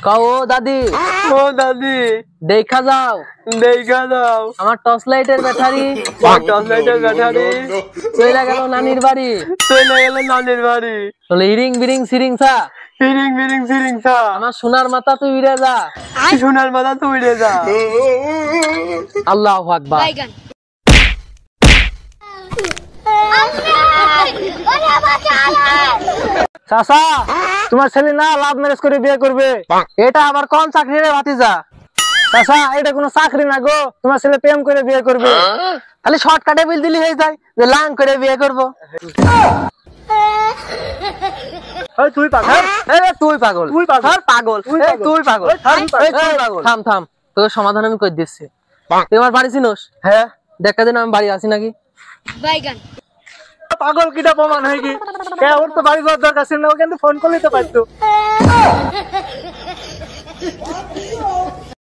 কও দাদি। ও দাদি দেখা যাও আমার টর্চ লাইটের ব্যাটারি চলে গেল নানির বাড়ি। চলে হিরিং বিরিং সিরিং সা আমার সোনার মাথা তুই উড়ে যা। আল্লাহু আকবার। চাচা তোমার ছেলে না লাভ ম্যারেজ করে বিয়ে করবে, এটা আবার কোন চাকরি রে ভাতিজা? চাচা এটা কোনো চাকরি না গো, তোমার ছেলে প্রেম করে বিয়ে করবে। খালি শর্টকাটে বিল দিলি হয়ে যায় যে লাং করে বিয়ে করবো। তুই পাগল, তুই পাগল, তুই পাগল, পাগল, তুই পাগল, থাম থাম, তোর সমাধান আমি করে দিচ্ছি। তুই আমার বাড়ি চিনোস? হ্যাঁ দেখা দিন আমি বাড়ি আছি নাকি। পাগল কিটা প্রমাণ হয় কি? ওর তো বাড়ি যাওয়ার দরকার ছিল না, ও কিন্তু ফোন করলেই তো পারতো।